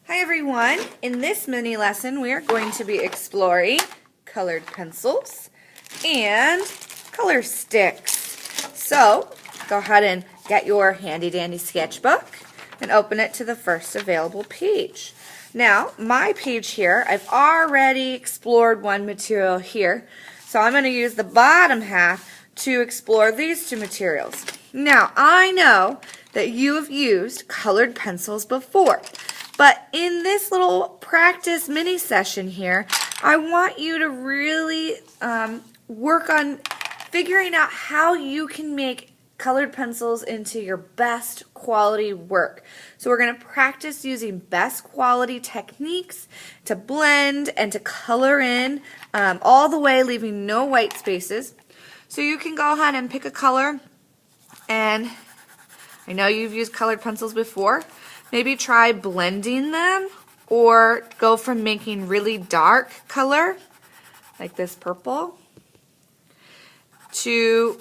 Hi everyone! In this mini lesson we are going to be exploring colored pencils and color sticks. So go ahead and get your handy dandy sketchbook and open it to the first available page. Now my page here, I've already explored one material here, so I'm going to use the bottom half to explore these two materials. Now I know that you have used colored pencils before. But in this little practice mini session here, I want you to really work on figuring out how you can make colored pencils into your best quality work. So we're going to practice using best quality techniques to blend and to color in all the way, leaving no white spaces. So you can go ahead and pick a color, and I know you've used colored pencils before. Maybe try blending them, or go from making really dark color, like this purple, to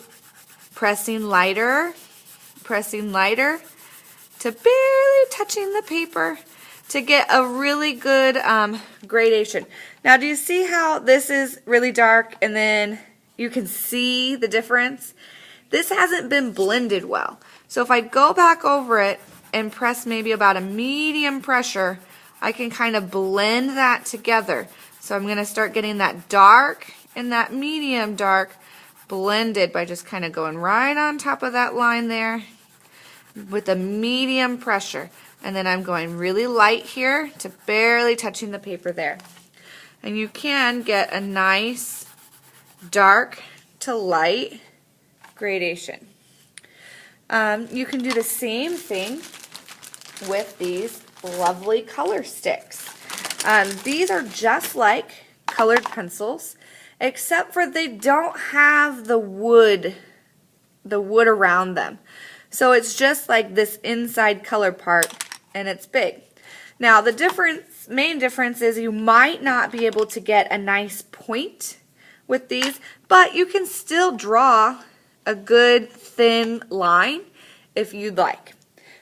pressing lighter, to barely touching the paper to get a really good gradation. Now do you see how this is really dark and then you can see the difference? This hasn't been blended well. So if I go back over it and press maybe about a medium pressure, I can kind of blend that together. So I'm going to start getting that dark and that medium dark blended by just kind of going right on top of that line there with a medium pressure. And then I'm going really light here to barely touching the paper there. And you can get a nice dark to light gradation. You can do the same thing with these lovely color sticks. These are just like colored pencils, except for they don't have the wood around them. So it's just like this inside color part, and it's big. Now the main difference is you might not be able to get a nice point with these, but you can still draw a good thin line if you'd like.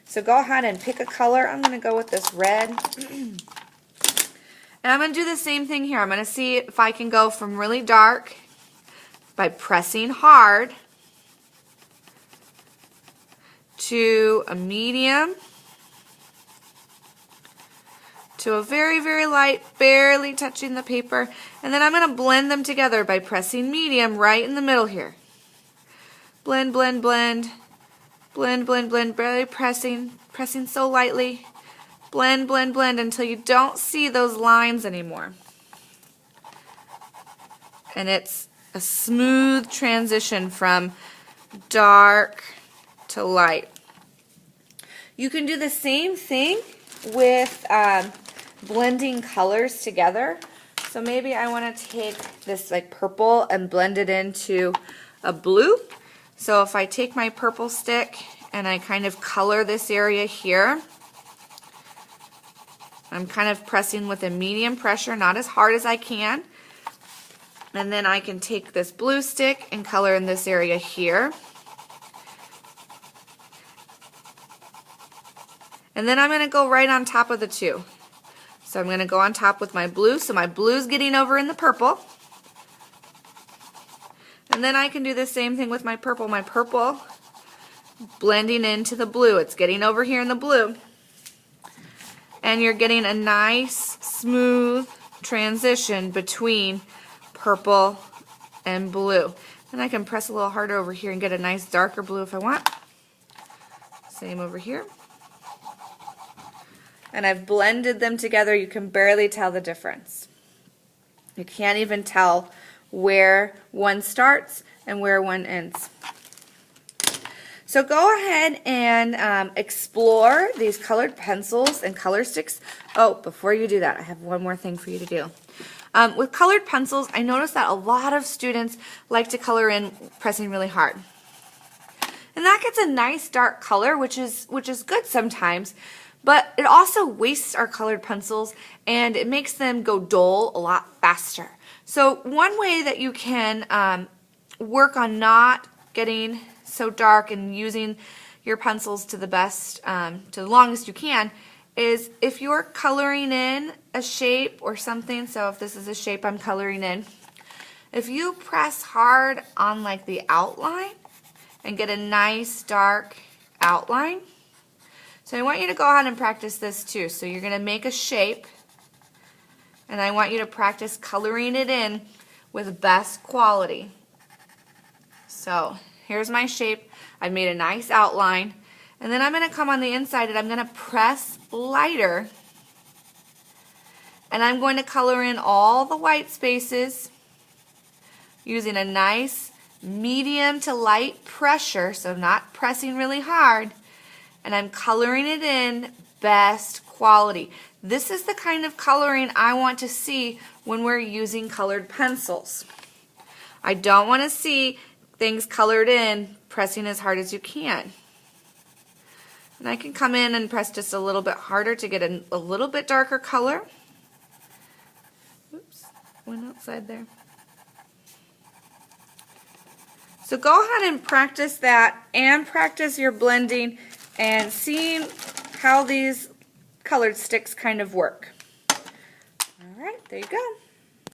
So go ahead and pick a color. I'm going to go with this red. And I'm going to do the same thing here. I'm going to see if I can go from really dark by pressing hard to a medium to a very, very light, barely touching the paper. And then I'm going to blend them together by pressing medium right in the middle here. Blend, blend, blend. Blend, blend, blend, barely pressing so lightly. Blend, blend, blend until you don't see those lines anymore. And it's a smooth transition from dark to light. You can do the same thing with blending colors together. So maybe I want to take this like purple and blend it into a blue. So if I take my purple stick and I kind of color this area here, I'm kind of pressing with a medium pressure, not as hard as I can. And then I can take this blue stick and color in this area here. And then I'm going to go right on top of the two. So I'm going to go on top with my blue, so my blue's getting over in the purple. And then I can do the same thing with my purple. My purple blending into the blue. It's getting over here in the blue. And you're getting a nice, smooth transition between purple and blue. And I can press a little harder over here and get a nice darker blue if I want. Same over here. And I've blended them together. You can barely tell the difference. You can't even tell where one starts and where one ends. So go ahead and explore these colored pencils and color sticks. Oh, before you do that, I have one more thing for you to do. With colored pencils, I noticed that a lot of students like to color in pressing really hard. And that gets a nice dark color, which is good sometimes, but it also wastes our colored pencils and it makes them go dull a lot faster. So one way that you can work on not getting so dark and using your pencils to the best, to the longest you can, is if you're coloring in a shape or something, so if this is a shape I'm coloring in, if you press hard on like the outline and get a nice dark outline, so I want you to go ahead and practice this too. So you're going to make a shape, and I want you to practice coloring it in with best quality. So here's my shape. I've made a nice outline, and then I'm going to come on the inside and I'm going to press lighter, and I'm going to color in all the white spaces using a nice medium to light pressure, so not pressing really hard, and I'm coloring it in best quality. This is the kind of coloring I want to see when we're using colored pencils. I don't want to see things colored in pressing as hard as you can. And I can come in and press just a little bit harder to get a little bit darker color. Oops, went outside there. So go ahead and practice that and practice your blending and seeing how these colored sticks kind of work. All right, there you go.